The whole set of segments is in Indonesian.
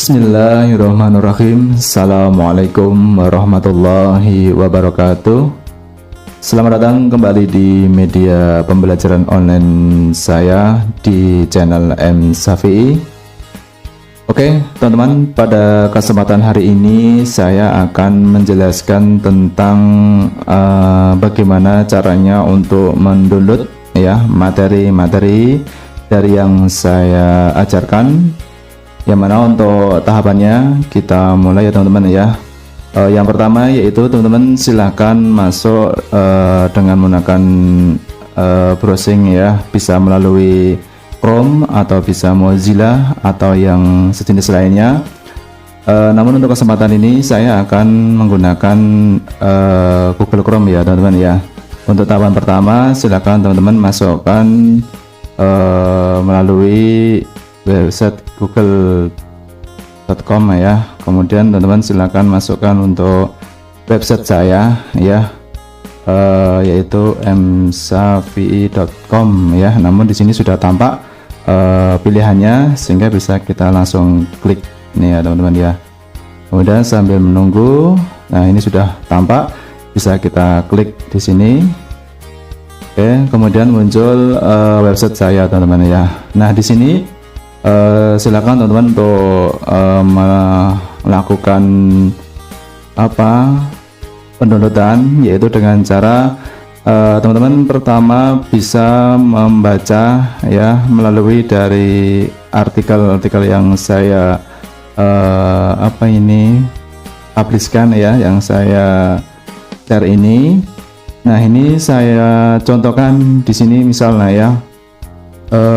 Bismillahirrahmanirrahim. Assalamualaikum warahmatullahi wabarakatuh. Selamat datang kembali di media pembelajaran online saya di channel M Syafi'i. Oke teman-teman, pada kesempatan hari ini saya akan menjelaskan tentang bagaimana caranya untuk mendownload ya materi-materi dari yang saya ajarkan. Yang mana untuk tahapannya kita mulai ya teman-teman ya. Yang pertama yaitu teman-teman silahkan masuk dengan menggunakan browsing ya, bisa melalui Chrome atau bisa Mozilla atau yang sejenis lainnya. Namun untuk kesempatan ini saya akan menggunakan Google Chrome ya teman-teman ya. Untuk tahapan pertama silahkan teman-teman masukkan melalui website google.com ya. Kemudian teman-teman silakan masukkan untuk website saya ya, yaitu msyafi'i.com ya. Namun di sini sudah tampak pilihannya sehingga bisa kita langsung klik nih ya teman-teman ya. Kemudian sambil menunggu, nah ini sudah tampak, bisa kita klik di sini. Oke, kemudian muncul website saya teman-teman ya. Nah di sini silakan teman-teman untuk melakukan pendownloadan, yaitu dengan cara teman-teman pertama bisa membaca ya melalui dari artikel-artikel yang saya publiskan ya, yang saya share ini. Nah ini saya contohkan di sini misalnya ya,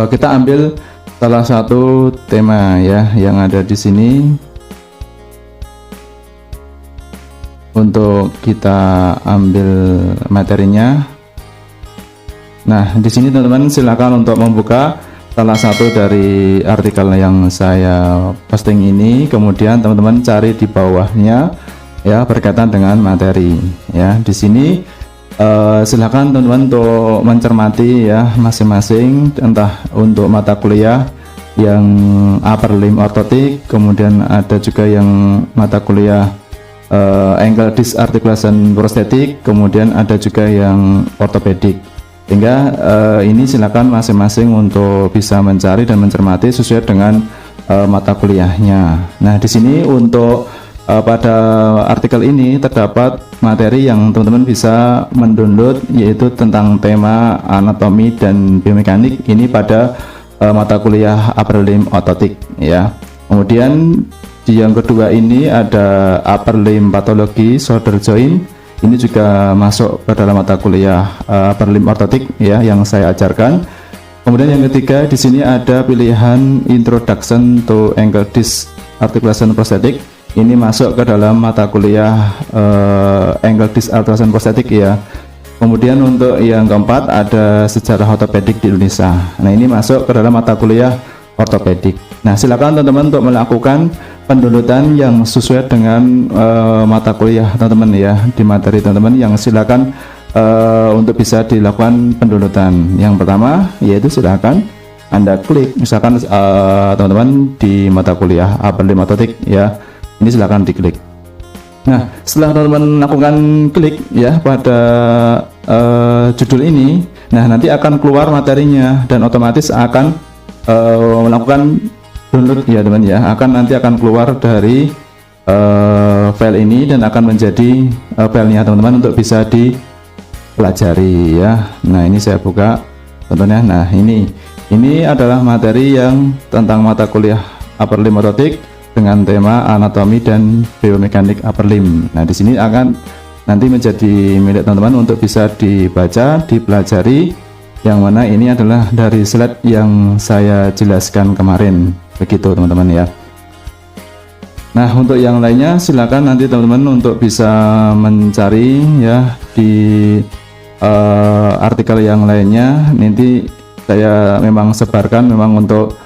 kita ambil salah satu tema ya yang ada di sini untuk kita ambil materinya. Nah di sini teman-teman silakan untuk membuka salah satu dari artikel yang saya posting ini, kemudian teman-teman cari di bawahnya ya berkaitan dengan materi ya. Di sini silakan teman-teman untuk mencermati ya masing-masing, entah untuk mata kuliah yang upper limb orthotic, kemudian ada juga yang mata kuliah ankle disc articulation prosthetic, kemudian ada juga yang ortopedik. Sehingga ini silakan masing-masing untuk bisa mencari dan mencermati sesuai dengan mata kuliahnya. Nah di sini untuk pada artikel ini terdapat materi yang teman-teman bisa mendownload, yaitu tentang tema anatomi dan biomekanik ini pada mata kuliah upper limb orthotic ya. Kemudian di yang kedua ini ada upper limb pathology shoulder joint, ini juga masuk ke dalam mata kuliah upper limb orthotic ya yang saya ajarkan. Kemudian yang ketiga di sini ada pilihan introduction to ankle disc articulation prosthetic, ini masuk ke dalam mata kuliah ankle disc articulation prosthetic ya. Kemudian untuk yang keempat ada sejarah ortopedik di Indonesia. Nah ini masuk ke dalam mata kuliah ortopedik. Nah silakan teman-teman untuk melakukan pendownloadan yang sesuai dengan mata kuliah teman-teman ya, di materi teman-teman yang silakan untuk bisa dilakukan pendownloadan. Yang pertama yaitu silakan Anda klik misalkan teman-teman di mata kuliah upper limb orthotic ya, ini silakan diklik. Nah setelah teman-teman melakukan klik ya pada judul ini, nah nanti akan keluar materinya dan otomatis akan melakukan download ya teman ya, nanti akan keluar dari file ini dan akan menjadi filenya teman-teman untuk bisa dipelajari ya. Nah ini saya buka contohnya. Nah ini adalah materi yang tentang mata kuliah upper limb orthotic dengan tema anatomi dan biomekanik upper limb. Nah di sini akan nanti menjadi milik teman-teman untuk bisa dibaca, dipelajari, yang mana ini adalah dari slide yang saya jelaskan kemarin, begitu teman-teman ya. Nah untuk yang lainnya silakan nanti teman-teman untuk bisa mencari ya di artikel yang lainnya. Nanti saya memang sebarkan memang untuk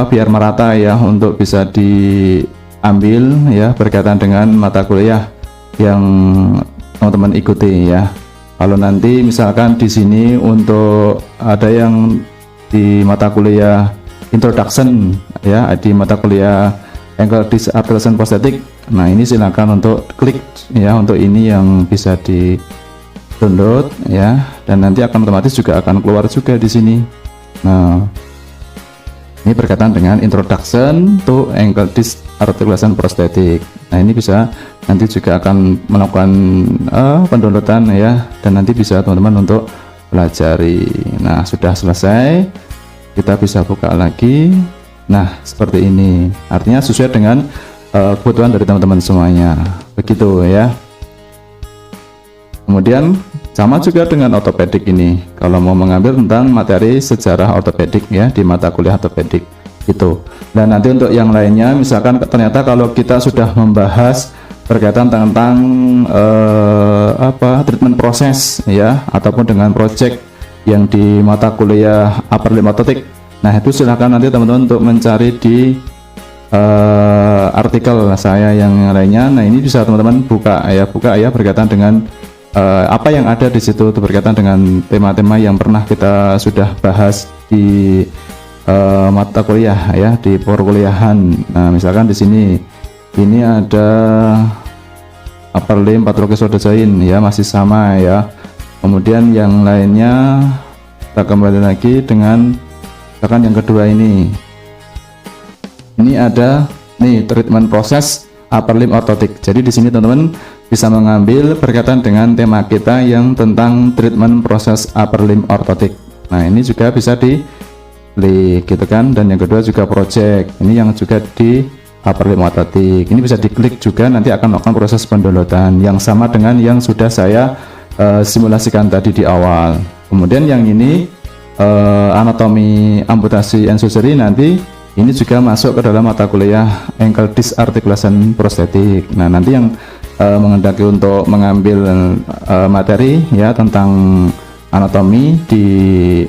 biar merata ya, untuk bisa diambil ya berkaitan dengan mata kuliah yang teman-teman ikuti ya. Kalau nanti misalkan di sini untuk ada yang di mata kuliah introduction ya di mata kuliah ankle disc articulation prosthetic. Nah, ini silakan untuk klik ya, untuk ini yang bisa di download ya, dan nanti akan otomatis juga akan keluar juga di sini. Nah, ini berkaitan dengan introduction to ankle disc articulation prosthetic. Nah, ini bisa nanti juga akan melakukan pendownloadan ya, dan nanti bisa teman-teman untuk pelajari. Nah, sudah selesai, kita bisa buka lagi. Nah, seperti ini, artinya sesuai dengan kebutuhan dari teman-teman semuanya, begitu ya. Kemudian sama juga dengan ortopedik ini, kalau mau mengambil tentang materi sejarah ortopedik ya di mata kuliah ortopedik itu. Dan nanti untuk yang lainnya, misalkan ternyata kalau kita sudah membahas berkaitan tentang treatment proses ya, ataupun dengan project yang di mata kuliah upper limb orthotic, nah itu silahkan nanti teman-teman untuk mencari di artikel saya yang lainnya. Nah, ini bisa teman-teman buka ya berkaitan dengan apa yang ada di situ berkaitan dengan tema-tema yang pernah kita sudah bahas di mata kuliah ya, di perkuliahan. Nah, misalkan di sini ini ada upper limb pathology design ya, masih sama ya. Kemudian yang lainnya kita kembali lagi dengan misalkan yang kedua ini ada nih treatment proses upper limb orthotic. Jadi di sini teman-teman bisa mengambil berkaitan dengan tema kita yang tentang treatment proses upper limb orthotic. Nah, ini juga bisa diklik gitu kan. Dan yang kedua juga project, ini yang juga di upper limb orthotic. Ini bisa diklik juga, nanti akan melakukan proses pendownloadan yang sama dengan yang sudah saya simulasikan tadi di awal. Kemudian yang ini anatomi amputasi and surgery, nanti ini juga masuk ke dalam mata kuliah ankle disc articulation prosthetic. Nah, nanti yang mengendaki untuk mengambil materi ya tentang anatomi di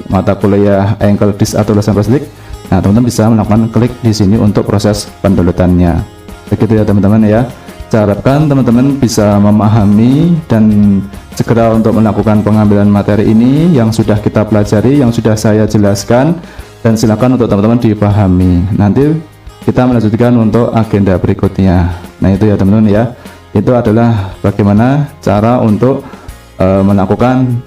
mata kuliah ankle disc articulation prosthetic, nah teman-teman bisa melakukan klik di sini untuk proses pendownloadannya. Begitu ya teman-teman ya. Saya harapkan teman-teman bisa memahami dan segera untuk melakukan pengambilan materi ini yang sudah kita pelajari, yang sudah saya jelaskan, dan silakan untuk teman-teman dipahami. Nanti kita melanjutkan untuk agenda berikutnya. Nah, itu ya teman-teman ya. Itu adalah bagaimana cara untuk melakukan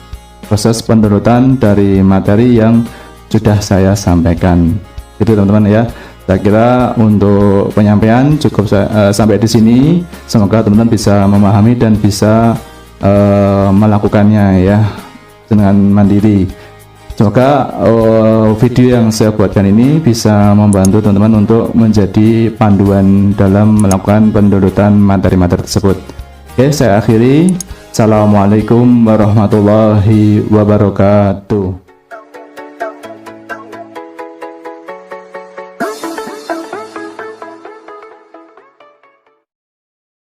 proses pendownloadan dari materi yang sudah saya sampaikan. Itu teman-teman ya. Saya kira untuk penyampaian cukup sampai di sini. Semoga teman-teman bisa memahami dan bisa melakukannya ya dengan mandiri. Semoga video yang saya buatkan ini bisa membantu teman-teman untuk menjadi panduan dalam melakukan pendownloadan materi-materi tersebut. Oke, saya akhiri. Assalamualaikum warahmatullahi wabarakatuh.